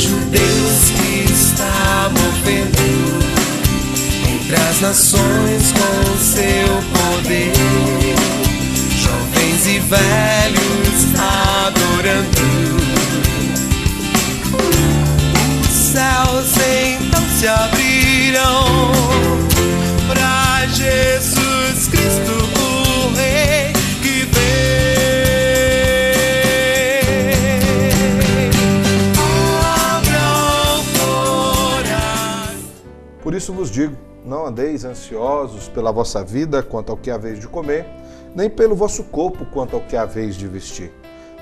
Vejo Deus que está movendo entre as nações com seu poder, jovens e velhos adorando. Os céus então se abrirão para Jesus Cristo, o Rei que vem. Abram coração. Por isso vos digo, não andeis ansiosos pela vossa vida quanto ao que haveis de comer, nem pelo vosso corpo quanto ao que haveis de vestir.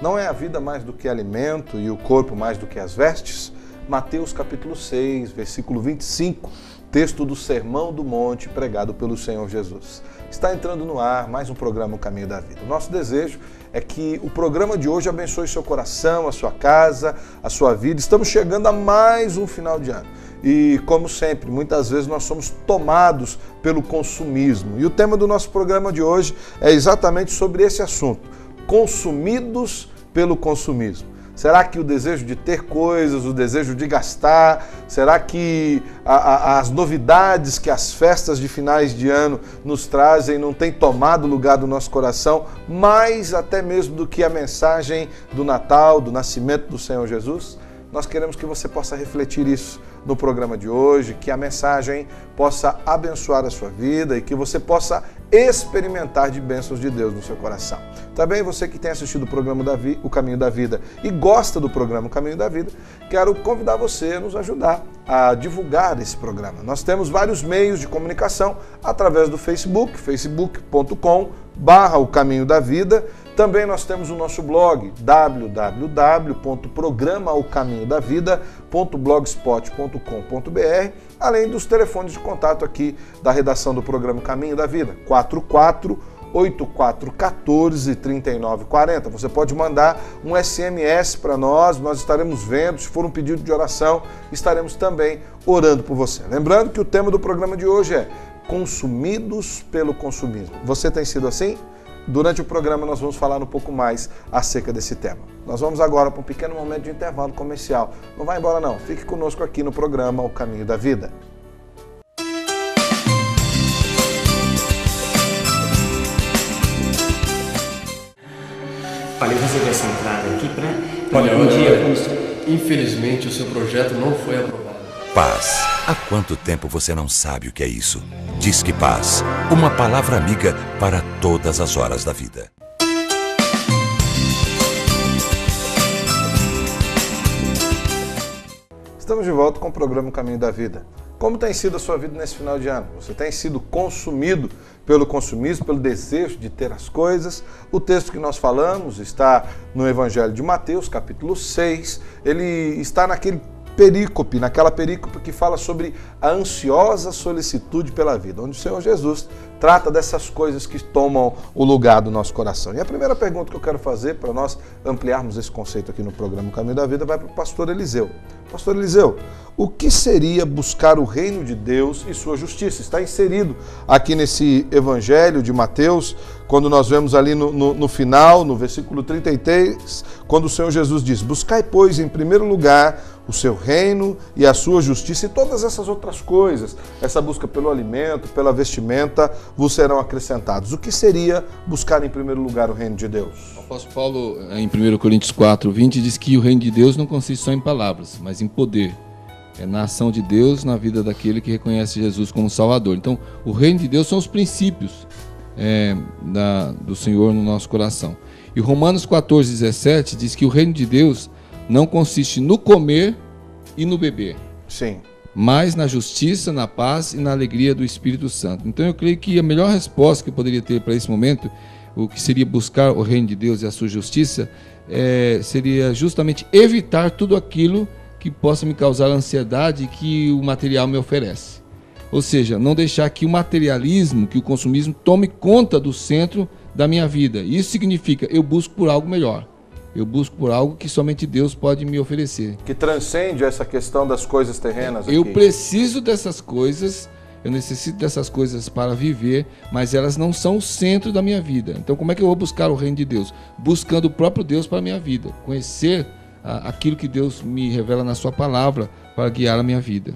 Não é a vida mais do que alimento e o corpo mais do que as vestes? Mateus capítulo 6, versículo 25, texto do Sermão do Monte pregado pelo Senhor Jesus. Está entrando no ar mais um programa O Caminho da Vida. O nosso desejo é que o programa de hoje abençoe seu coração, a sua casa, a sua vida. Estamos chegando a mais um final de ano. E, como sempre, muitas vezes nós somos tomados pelo consumismo. E o tema do nosso programa de hoje é exatamente sobre esse assunto: consumidos pelo consumismo. Será que o desejo de ter coisas, o desejo de gastar, será que as novidades que as festas de finais de ano nos trazem não tem tomado lugar do nosso coração, mais até mesmo do que a mensagem do Natal, do nascimento do Senhor Jesus? Nós queremos que você possa refletir isso no programa de hoje, que a mensagem possa abençoar a sua vida e que você possa experimentar de bênçãos de Deus no seu coração. Também você que tem assistido o programa O Caminho da Vida e gosta do programa O Caminho da Vida, quero convidar você a nos ajudar a divulgar esse programa. Nós temos vários meios de comunicação através do Facebook, facebook.com/O Caminho da Vida. Também nós temos o nosso blog, www.programaocaminhodavida.blogspot.com.br, além dos telefones de contato aqui da redação do programa Caminho da Vida, 44-8414-3940. Você pode mandar um SMS para nós estaremos vendo. Se for um pedido de oração, estaremos também orando por você. Lembrando que o tema do programa de hoje é consumidos pelo consumismo. Você tem sido assim? Durante o programa nós vamos falar um pouco mais acerca desse tema. Nós vamos agora para um pequeno momento de intervalo comercial. Não vai embora não, fique conosco aqui no programa O Caminho da Vida. Falei fazer essa entrada aqui para Olha, dia. Infelizmente o seu projeto não foi aprovado. Paz. Há quanto tempo você não sabe o que é isso? Disque Paz, uma palavra amiga para todas as horas da vida. Estamos de volta com o programa O Caminho da Vida. Como tem sido a sua vida nesse final de ano? Você tem sido consumido pelo consumismo, pelo desejo de ter as coisas? O texto que nós falamos está no Evangelho de Mateus, capítulo 6. Ele está naquela perícope que fala sobre a ansiosa solicitude pela vida, onde o Senhor Jesus trata dessas coisas que tomam o lugar do nosso coração. E a primeira pergunta que eu quero fazer para nós ampliarmos esse conceito aqui no programa O Caminho da Vida vai para o pastor Eliseu. Pastor Eliseu, o que seria buscar o reino de Deus e sua justiça? Está inserido aqui nesse Evangelho de Mateus, quando nós vemos ali no final, no versículo 33, quando o Senhor Jesus diz: buscai, pois, em primeiro lugar o seu reino e a sua justiça, e todas essas outras coisas, essa busca pelo alimento, pela vestimenta, vos serão acrescentados. O que seria buscar em primeiro lugar o reino de Deus? O apóstolo Paulo, em 1 Coríntios 4:20, diz que o reino de Deus não consiste só em palavras, mas em poder. É na ação de Deus, na vida daquele que reconhece Jesus como Salvador. Então, o reino de Deus são os princípios do Senhor no nosso coração. E Romanos 14:17 diz que o reino de Deus não consiste no comer e no beber. Sim. Mas na justiça, na paz e na alegria do Espírito Santo. Então eu creio que a melhor resposta que eu poderia ter para esse momento, o que seria buscar o reino de Deus e a sua justiça, seria justamente evitar tudo aquilo que possa me causar ansiedade que o material me oferece. Ou seja, não deixar que o materialismo, que o consumismo tome conta do centro da minha vida. Isso significa, eu busco por algo melhor. Eu busco por algo que somente Deus pode me oferecer. Que transcende essa questão das coisas terrenas aqui. Eu preciso dessas coisas, eu necessito dessas coisas para viver, mas elas não são o centro da minha vida. Então como é que eu vou buscar o reino de Deus? Buscando o próprio Deus para a minha vida. Conhecer aquilo que Deus me revela na sua palavra para guiar a minha vida.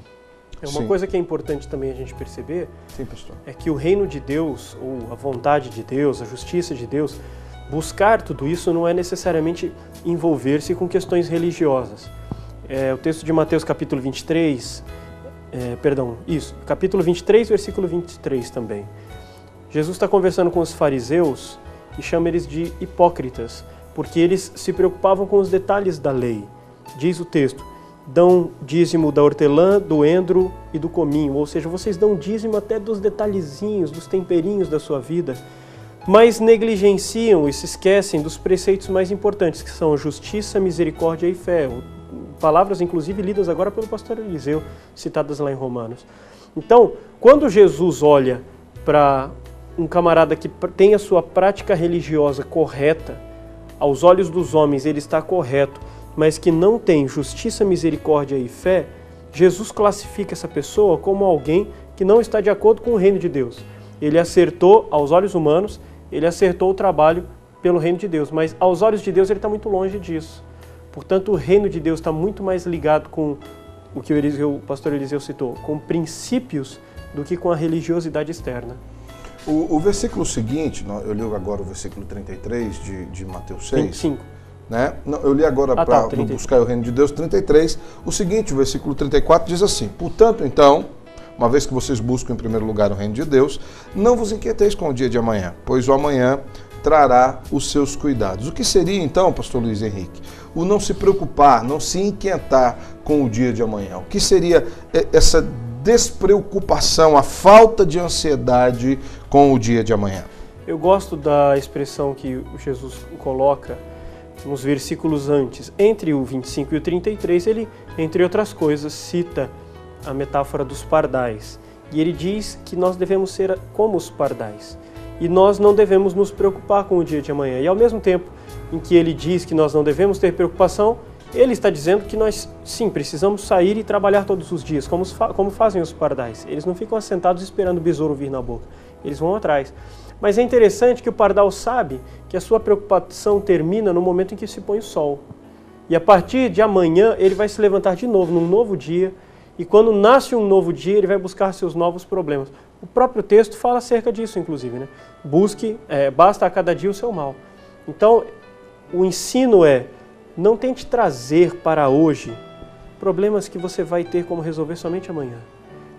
É uma Sim. coisa que é importante também a gente perceber, Sim, pastor. é que o reino de Deus, ou a vontade de Deus, a justiça de Deus, buscar tudo isso não é necessariamente envolver-se com questões religiosas. O texto de Mateus capítulo 23, capítulo 23, versículo 23 também. Jesus está conversando com os fariseus e chama eles de hipócritas, porque eles se preocupavam com os detalhes da lei. Diz o texto: dão dízimo da hortelã, do endro e do cominho, ou seja, vocês dão dízimo até dos detalhezinhos, dos temperinhos da sua vida, mas negligenciam e se esquecem dos preceitos mais importantes, que são justiça, misericórdia e fé. Palavras, inclusive, lidas agora pelo pastor Eliseu, citadas lá em Romanos. Então, quando Jesus olha para um camarada que tem a sua prática religiosa correta, aos olhos dos homens ele está correto, mas que não tem justiça, misericórdia e fé, Jesus classifica essa pessoa como alguém que não está de acordo com o reino de Deus. Ele acertou, aos olhos humanos, ele acertou o trabalho pelo reino de Deus, mas aos olhos de Deus ele está muito longe disso. Portanto, o reino de Deus está muito mais ligado com o que o pastor Eliseu citou, com princípios, do que com a religiosidade externa. O versículo seguinte, eu li agora o versículo 33 de Mateus 6. 25. Né? Não, eu li agora para buscar o reino de Deus, 33. O seguinte, o versículo 34 diz assim: portanto, então, uma vez que vocês buscam em primeiro lugar o reino de Deus, não vos inquieteis com o dia de amanhã, pois o amanhã trará os seus cuidados. O que seria então, pastor Luiz Henrique? O não se preocupar, não se inquietar com o dia de amanhã. O que seria essa despreocupação, a falta de ansiedade com o dia de amanhã? Eu gosto da expressão que Jesus coloca nos versículos antes. Entre o 25 e o 33, ele, entre outras coisas, cita a metáfora dos pardais. E ele diz que nós devemos ser como os pardais. E nós não devemos nos preocupar com o dia de amanhã. E ao mesmo tempo em que ele diz que nós não devemos ter preocupação, ele está dizendo que nós, sim, precisamos sair e trabalhar todos os dias, como fazem os pardais. Eles não ficam assentados esperando o besouro vir na boca. Eles vão atrás. Mas é interessante que o pardal sabe que a sua preocupação termina no momento em que se põe o sol. E a partir de amanhã ele vai se levantar de novo, num novo dia, e quando nasce um novo dia ele vai buscar seus novos problemas. O próprio texto fala acerca disso, inclusive, né? Basta a cada dia o seu mal. Então, o ensino não tente trazer para hoje problemas que você vai ter como resolver somente amanhã.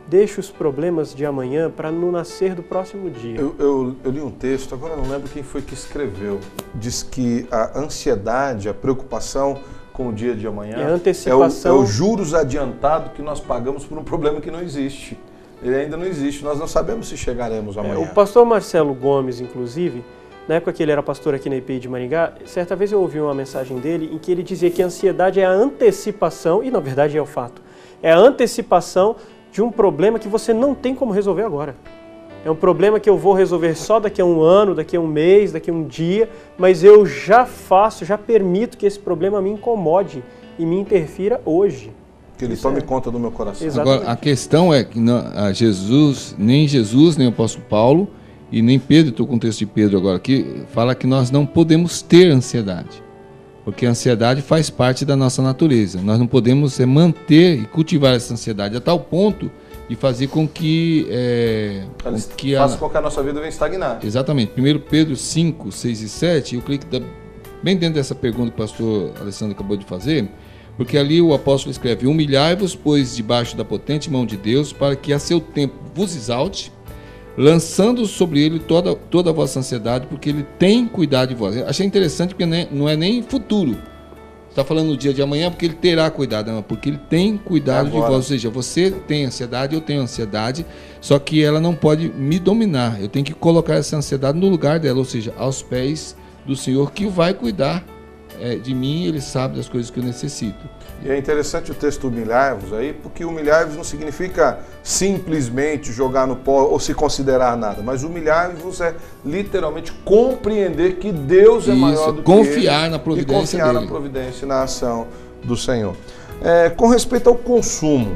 Deixe os problemas de amanhã para no nascer do próximo dia. Eu li um texto, agora não lembro quem foi que escreveu. Diz que a ansiedade, a preocupação com o dia de amanhã a antecipação... é o juros adiantado que nós pagamos por um problema que não existe. Ele ainda não existe, nós não sabemos se chegaremos amanhã. O pastor Marcelo Gomes, inclusive, na época que ele era pastor aqui na IPI de Maringá, certa vez eu ouvi uma mensagem dele em que ele dizia que a ansiedade é a antecipação, e na verdade é o fato, é a antecipação de um problema que você não tem como resolver agora. É um problema que eu vou resolver só daqui a um ano, daqui a um mês, daqui a um dia, mas eu já permito que esse problema me incomode e me interfira hoje. Que ele tome conta do meu coração. Exatamente. Agora, a questão é que nem Jesus, nem o apóstolo Paulo e nem Pedro, estou com o texto de Pedro agora aqui, fala que nós não podemos ter ansiedade. Porque a ansiedade faz parte da nossa natureza. Nós não podemos manter e cultivar essa ansiedade a tal ponto de fazer com que... faça com que a nossa vida venha estagnar. Exatamente. 1 Pedro 5, 6 e 7, eu creio que está bem dentro dessa pergunta que o pastor Alessandro acabou de fazer, porque ali o apóstolo escreve: humilhai-vos, pois, debaixo da potente mão de Deus, para que a seu tempo vos exalte, lançando sobre ele toda a vossa ansiedade, porque ele tem cuidado de vós. Eu achei interessante porque não é nem futuro. Está falando no dia de amanhã porque ele terá cuidado, não, porque ele tem cuidado de vós. Ou seja, você tem ansiedade, eu tenho ansiedade, só que ela não pode me dominar. Eu tenho que colocar essa ansiedade no lugar dela, ou seja, aos pés do Senhor, que vai cuidar de mim, ele sabe das coisas que eu necessito. E é interessante o texto humilhar-vos aí, porque humilhar-vos não significa simplesmente jogar no pó ou se considerar nada, mas humilhar-vos é literalmente compreender que Deus é maior do que confiar na providência e confiar dele. na providência e na ação do Senhor. Com respeito ao consumo,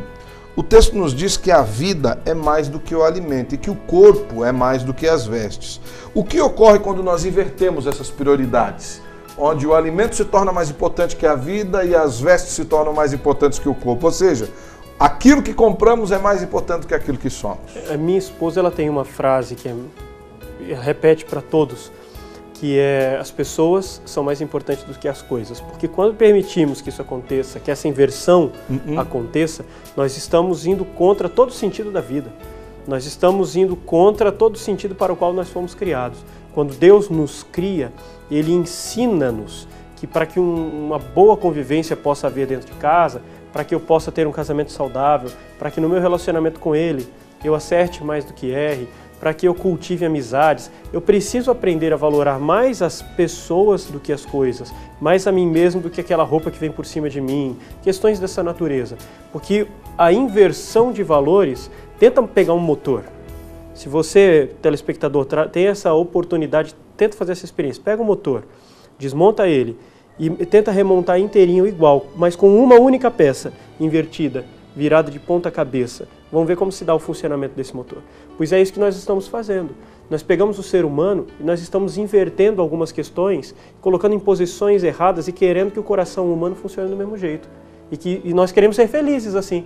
o texto nos diz que a vida é mais do que o alimento e que o corpo é mais do que as vestes. O que ocorre quando nós invertemos essas prioridades? onde o alimento se torna mais importante que a vida e as vestes se tornam mais importantes que o corpo. Ou seja, aquilo que compramos é mais importante do que aquilo que somos. A minha esposa, ela tem uma frase que repete para todos, que é: as pessoas são mais importantes do que as coisas. Porque quando permitimos que isso aconteça, que essa inversão aconteça, nós estamos indo contra todo o sentido da vida. Nós estamos indo contra todo o sentido para o qual nós fomos criados. Quando Deus nos cria, Ele ensina-nos que para que uma boa convivência possa haver dentro de casa, para que eu possa ter um casamento saudável, para que no meu relacionamento com Ele eu acerte mais do que erre, para que eu cultive amizades, eu preciso aprender a valorar mais as pessoas do que as coisas, mais a mim mesmo do que aquela roupa que vem por cima de mim, questões dessa natureza. Porque a inversão de valores, tenta pegar um motor. Se você, telespectador, tem essa oportunidade, tenta fazer essa experiência. Pega um motor, desmonta ele e tenta remontar inteirinho igual, mas com uma única peça invertida, virada de ponta cabeça. Vamos ver como se dá o funcionamento desse motor. Pois é isso que nós estamos fazendo. Nós pegamos o ser humano e nós estamos invertendo algumas questões, colocando em posições erradas e querendo que o coração humano funcione do mesmo jeito. E nós queremos ser felizes assim.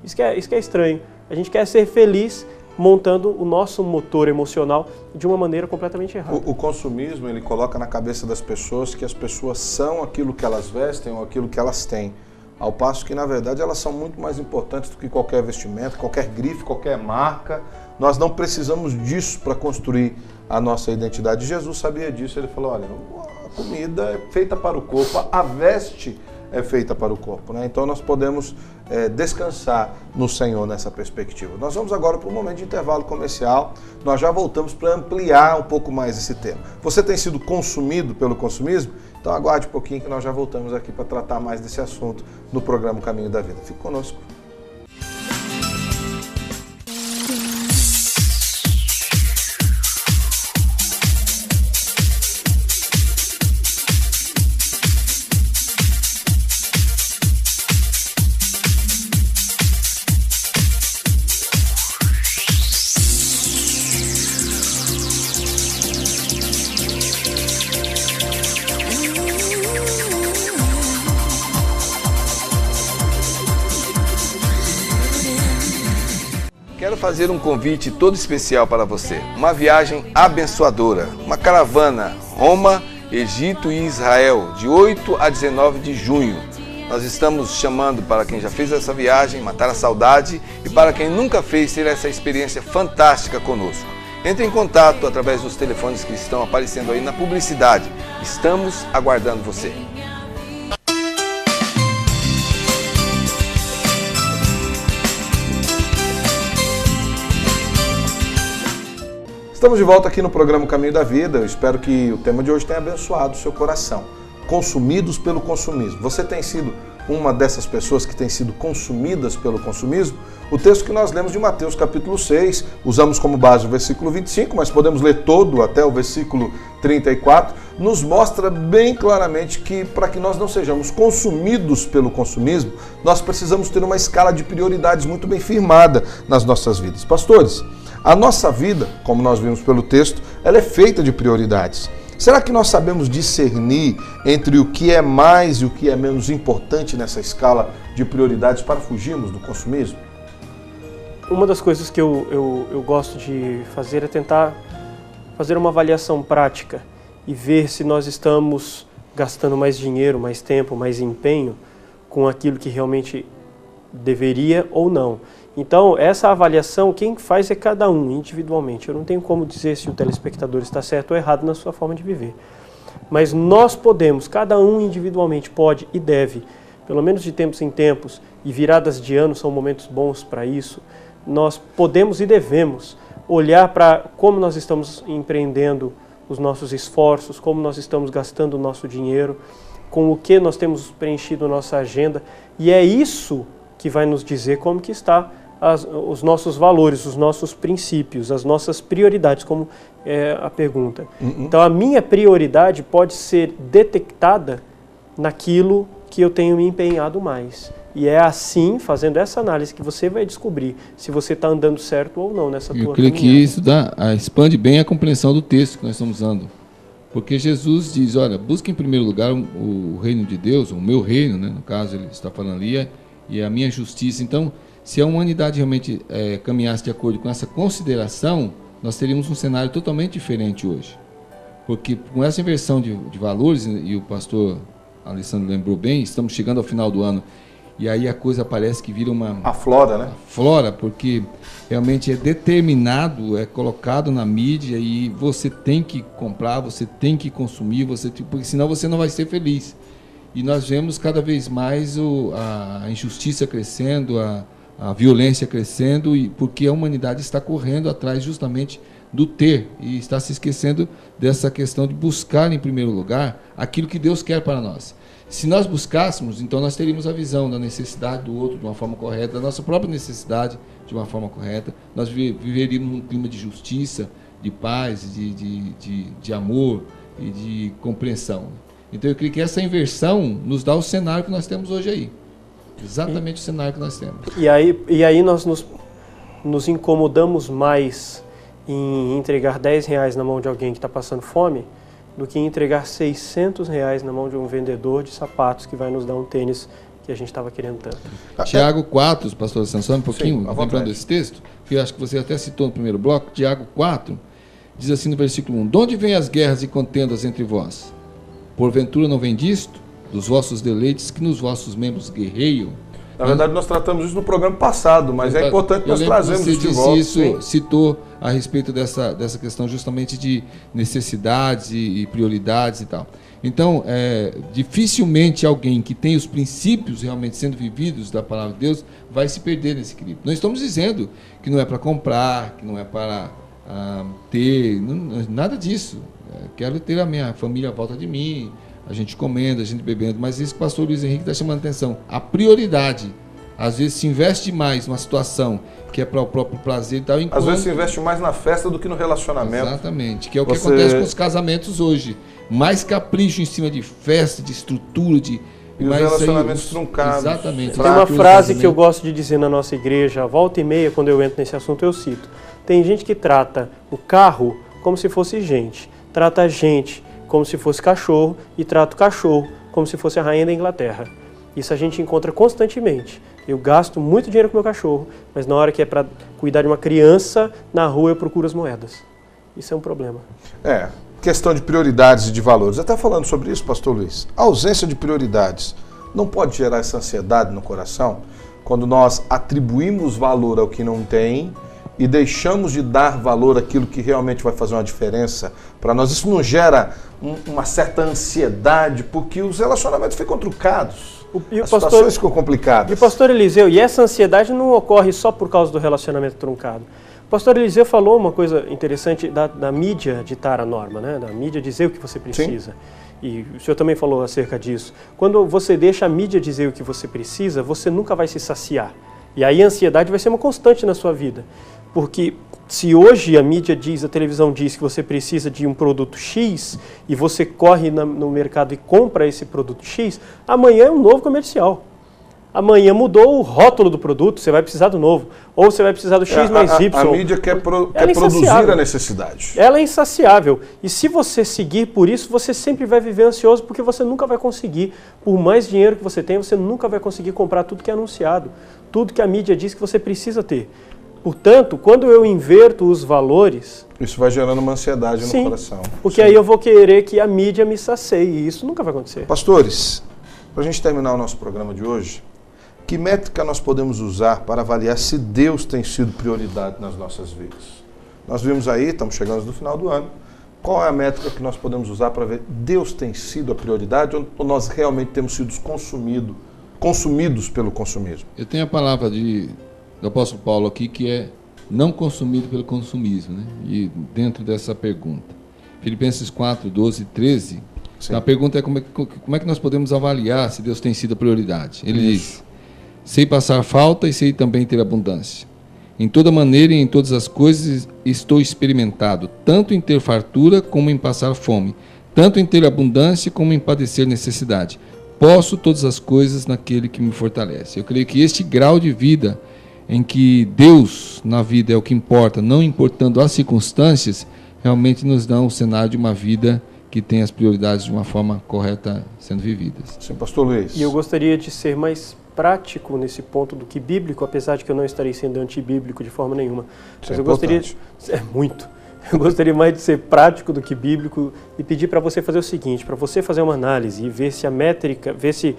Isso que é estranho. A gente quer ser feliz montando o nosso motor emocional de uma maneira completamente errada. O consumismo, ele coloca na cabeça das pessoas que as pessoas são aquilo que elas vestem ou aquilo que elas têm. Ao passo que, na verdade, elas são muito mais importantes do que qualquer vestimento, qualquer grife, qualquer marca. Nós não precisamos disso para construir a nossa identidade. Jesus sabia disso. Ele falou, olha, a comida é feita para o corpo, a veste é feita para o corpo, né? Então nós podemos descansar no Senhor nessa perspectiva. Nós vamos agora para um momento de intervalo comercial. Nós já voltamos para ampliar um pouco mais esse tema. Você tem sido consumido pelo consumismo? Então aguarde um pouquinho que nós já voltamos aqui para tratar mais desse assunto no programa Caminho da Vida. Fique conosco. Quero fazer um convite todo especial para você. Uma viagem abençoadora, uma caravana Roma, Egito e Israel, de 8 a 19 de junho. Nós estamos chamando para quem já fez essa viagem, matar a saudade, e para quem nunca fez, ter essa experiência fantástica conosco. Entre em contato através dos telefones que estão aparecendo aí na publicidade. Estamos aguardando você. Estamos de volta aqui no programa Caminho da Vida. Eu espero que o tema de hoje tenha abençoado o seu coração. Consumidos pelo consumismo. Você tem sido uma dessas pessoas que tem sido consumidas pelo consumismo? O texto que nós lemos de Mateus capítulo 6, usamos como base o versículo 25, mas podemos ler todo até o versículo 34, nos mostra bem claramente que para que nós não sejamos consumidos pelo consumismo, nós precisamos ter uma escala de prioridades muito bem firmada nas nossas vidas. Pastores, a nossa vida, como nós vimos pelo texto, ela é feita de prioridades. Será que nós sabemos discernir entre o que é mais e o que é menos importante nessa escala de prioridades para fugirmos do consumismo? Uma das coisas que eu gosto de fazer é tentar fazer uma avaliação prática e ver se nós estamos gastando mais dinheiro, mais tempo, mais empenho com aquilo que realmente deveria ou não. Então, essa avaliação, quem faz é cada um, individualmente. Eu não tenho como dizer se o telespectador está certo ou errado na sua forma de viver. Mas nós podemos, cada um individualmente pode e deve, pelo menos de tempos em tempos, e viradas de ano são momentos bons para isso, nós podemos e devemos olhar para como nós estamos empreendendo os nossos esforços, como nós estamos gastando o nosso dinheiro, com o que nós temos preenchido a nossa agenda, e é isso que vai nos dizer como que está os nossos valores, os nossos princípios, as nossas prioridades, como é a pergunta. Então, a minha prioridade pode ser detectada naquilo que eu tenho me empenhado mais. E é assim, fazendo essa análise, que você vai descobrir se você está andando certo ou não nessa tua caminhada. Eu creio que isso expande bem a compreensão do texto que nós estamos usando. Porque Jesus diz, olha, busque em primeiro lugar o reino de Deus, o meu reino, né? No caso ele está falando ali, e a minha justiça. Então, se a humanidade realmente caminhasse de acordo com essa consideração, nós teríamos um cenário totalmente diferente hoje. Porque com essa inversão de valores, e o pastor Alessandro lembrou bem, estamos chegando ao final do ano, e aí a coisa parece que vira uma... Aflora, né? Aflora, porque realmente é determinado, é colocado na mídia e você tem que comprar, você tem que consumir, porque senão você não vai ser feliz. E nós vemos cada vez mais a injustiça crescendo, a violência crescendo, e porque a humanidade está correndo atrás justamente do ter e está se esquecendo dessa questão de buscar em primeiro lugar aquilo que Deus quer para nós. Se nós buscássemos, então nós teríamos a visão da necessidade do outro de uma forma correta, da nossa própria necessidade de uma forma correta, nós viveríamos num clima de justiça, de paz, de amor e de compreensão. Então eu creio que essa inversão nos dá o cenário que nós temos hoje aí. Exatamente o cenário que nós temos. E aí nós nos incomodamos mais em entregar R$10 na mão de alguém que está passando fome do que entregar R$600 na mão de um vendedor de sapatos que vai nos dar um tênis que a gente estava querendo tanto. Tiago 4, pastor Sansão, um pouquinho, Sim, lembrando desse texto, que eu acho que você até citou no primeiro bloco, Tiago 4, diz assim no versículo 1, de onde vêm as guerras e contendas entre vós? Porventura não vem disto? Dos vossos deleites que nos vossos membros guerreiam? Na verdade, nós tratamos isso no programa passado, mas é importante nós trazermos isso de volta. Isso, citou a respeito dessa questão justamente de necessidades e prioridades e tal. Então, dificilmente alguém que tem os princípios realmente sendo vividos da palavra de Deus vai se perder nesse equilíbrio. Não estamos dizendo que não é para comprar, que não é para ter, nada disso. Quero ter a minha família à volta de mim, a gente comendo, a gente bebendo, mas isso que o pastor Luiz Henrique está chamando a atenção. A prioridade, às vezes se investe mais numa situação que é para o próprio prazer e tal. Às vezes se investe mais na festa do que no relacionamento. Exatamente, que é o que acontece com os casamentos hoje. Mais capricho em cima de festa, de estrutura, e os relacionamentos truncados. Exatamente. Tem uma frase que eu gosto de dizer na nossa igreja, volta e meia, quando eu entro nesse assunto, eu cito. Tem gente que trata o carro como se fosse gente, trata a gente como se fosse cachorro e trata o cachorro como se fosse a rainha da Inglaterra. Isso a gente encontra constantemente. Eu gasto muito dinheiro com meu cachorro, mas na hora que é para cuidar de uma criança, na rua eu procuro as moedas. Isso é um problema. Questão de prioridades e de valores. Até falando sobre isso, pastor Luiz, a ausência de prioridades não pode gerar essa ansiedade no coração quando nós atribuímos valor ao que não tem e deixamos de dar valor àquilo que realmente vai fazer uma diferença para nós. Isso não gera uma certa ansiedade, porque os relacionamentos ficam trucados, as situações ficam complicadas. E o pastor Eliseu, e essa ansiedade não ocorre só por causa do relacionamento truncado. O pastor Eliseu falou uma coisa interessante da mídia ditar a norma, né? Da mídia dizer o que você precisa. Sim. E o senhor também falou acerca disso. Quando você deixa a mídia dizer o que você precisa, você nunca vai se saciar. E aí a ansiedade vai ser uma constante na sua vida. Porque se hoje a mídia diz, a televisão diz que você precisa de um produto X e você corre no mercado e compra esse produto X, amanhã é um novo comercial. Amanhã mudou o rótulo do produto, você vai precisar do novo. Ou você vai precisar do X mais Y. A mídia quer produzir a necessidade. Ela é insaciável. E se você seguir por isso, você sempre vai viver ansioso, porque você nunca vai conseguir, por mais dinheiro que você tem, você nunca vai conseguir comprar tudo que é anunciado. Tudo que a mídia diz que você precisa ter. Portanto, quando eu inverto os valores... Isso vai gerando uma ansiedade no coração. Porque aí eu vou querer que a mídia me sacie, e isso nunca vai acontecer. Pastores, para a gente terminar o nosso programa de hoje, que métrica nós podemos usar para avaliar se Deus tem sido prioridade nas nossas vidas? Nós vimos aí, estamos chegando no final do ano, qual é a métrica que nós podemos usar para ver Deus tem sido a prioridade ou nós realmente temos sido consumidos pelo consumismo? Eu tenho a palavra do apóstolo Paulo aqui, que é não consumido pelo consumismo, né? E dentro dessa pergunta, Filipenses 4, 12 e 13, a pergunta é como é que nós podemos avaliar se Deus tem sido a prioridade. Ele diz, sei passar falta e sei também ter abundância. Em toda maneira e em todas as coisas estou experimentado, tanto em ter fartura como em passar fome, tanto em ter abundância como em padecer necessidade. Posso todas as coisas naquele que me fortalece. Eu creio que este grau de vida em que Deus na vida é o que importa, não importando as circunstâncias, realmente nos dá um cenário de uma vida que tem as prioridades de uma forma correta sendo vividas. Sim, pastor Luiz. E eu gostaria de ser mais prático nesse ponto do que bíblico, apesar de que eu não estarei sendo antibíblico de forma nenhuma. Isso Mas é eu gostaria... muito. Eu gostaria mais de ser prático do que bíblico e pedir para você fazer o seguinte, para você fazer uma análise e ver se a métrica, ver se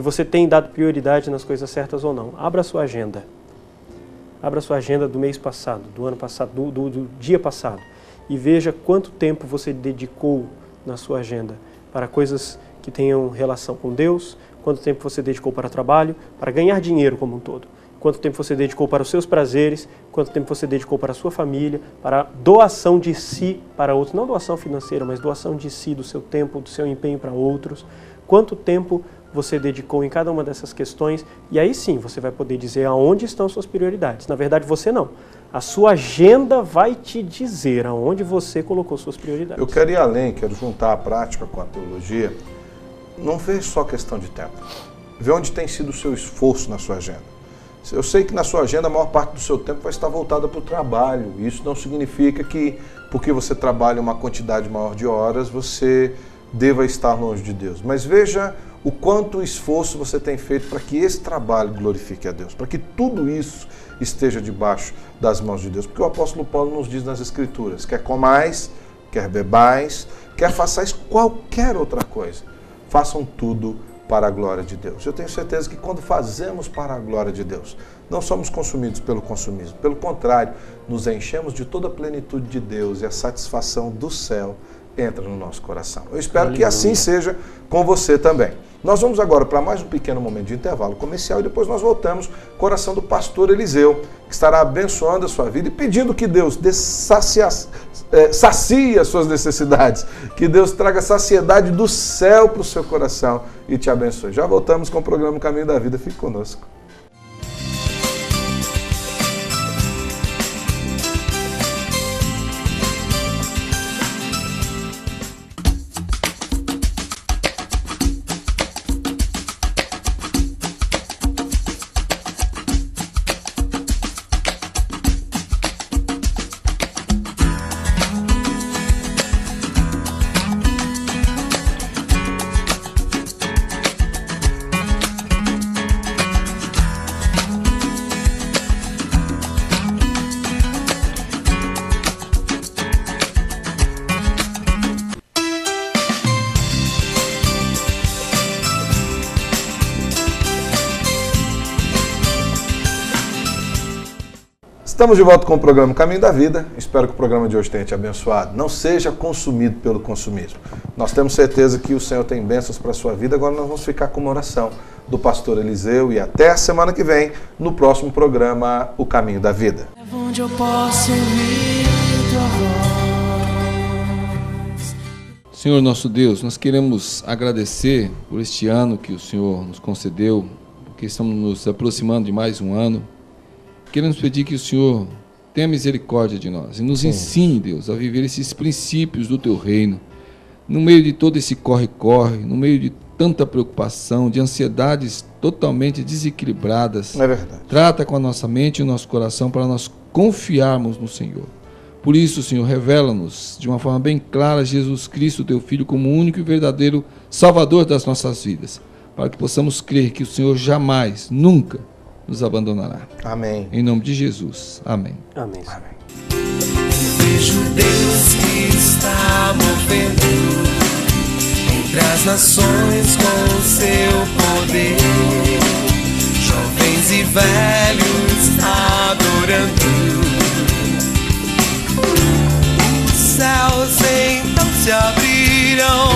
você tem dado prioridade nas coisas certas ou não. Abra a sua agenda. Abra a sua agenda do mês passado, do ano passado, do dia passado e veja quanto tempo você dedicou na sua agenda para coisas que tenham relação com Deus, quanto tempo você dedicou para trabalho, para ganhar dinheiro como um todo, quanto tempo você dedicou para os seus prazeres, quanto tempo você dedicou para a sua família, para doação de si para outros, não doação financeira, mas doação de si, do seu tempo, do seu empenho para outros, quanto tempo você dedicou em cada uma dessas questões, e aí sim você vai poder dizer aonde estão suas prioridades. Na verdade, você não. A sua agenda vai te dizer aonde você colocou suas prioridades. Eu quero ir além, quero juntar a prática com a teologia. Não vê só questão de tempo. Vê onde tem sido o seu esforço na sua agenda. Eu sei que na sua agenda a maior parte do seu tempo vai estar voltada para o trabalho. Isso não significa que, porque você trabalha uma quantidade maior de horas, você deva estar longe de Deus. Mas veja o quanto esforço você tem feito para que esse trabalho glorifique a Deus, para que tudo isso esteja debaixo das mãos de Deus. Porque o apóstolo Paulo nos diz nas Escrituras, quer comais, quer bebais, quer façais qualquer outra coisa, façam tudo para a glória de Deus. Eu tenho certeza que quando fazemos para a glória de Deus, não somos consumidos pelo consumismo. Pelo contrário, nos enchemos de toda a plenitude de Deus e a satisfação do céu entra no nosso coração. Eu espero que assim seja com você também. Nós vamos agora para mais um pequeno momento de intervalo comercial e depois nós voltamos com o coração do pastor Eliseu, que estará abençoando a sua vida e pedindo que Deus sacie as suas necessidades, que Deus traga saciedade do céu para o seu coração e te abençoe. Já voltamos com o programa Caminho da Vida. Fique conosco. Estamos de volta com o programa Caminho da Vida. Espero que o programa de hoje tenha te abençoado. Não seja consumido pelo consumismo. Nós temos certeza que o Senhor tem bênçãos para a sua vida. Agora nós vamos ficar com uma oração do pastor Eliseu e até a semana que vem, no próximo programa O Caminho da Vida. Onde eu posso ouvir tua voz. Senhor nosso Deus, nós queremos agradecer por este ano que o Senhor nos concedeu, porque estamos nos aproximando de mais um ano. Queremos pedir que o Senhor tenha misericórdia de nós e nos ensine, Deus, a viver esses princípios do Teu reino, no meio de todo esse corre-corre, no meio de tanta preocupação, de ansiedades totalmente desequilibradas. É verdade. Trata com a nossa mente e o nosso coração para nós confiarmos no Senhor. Por isso, Senhor, revela-nos de uma forma bem clara Jesus Cristo, Teu Filho, como o único e verdadeiro Salvador das nossas vidas, para que possamos crer que o Senhor jamais, nunca nos abandonará. Amém. Em nome de Jesus. Amém. Amém. Amém. Vejo Deus que está movendo entre as nações com o seu poder, jovens e velhos adorando. Os céus então se abriram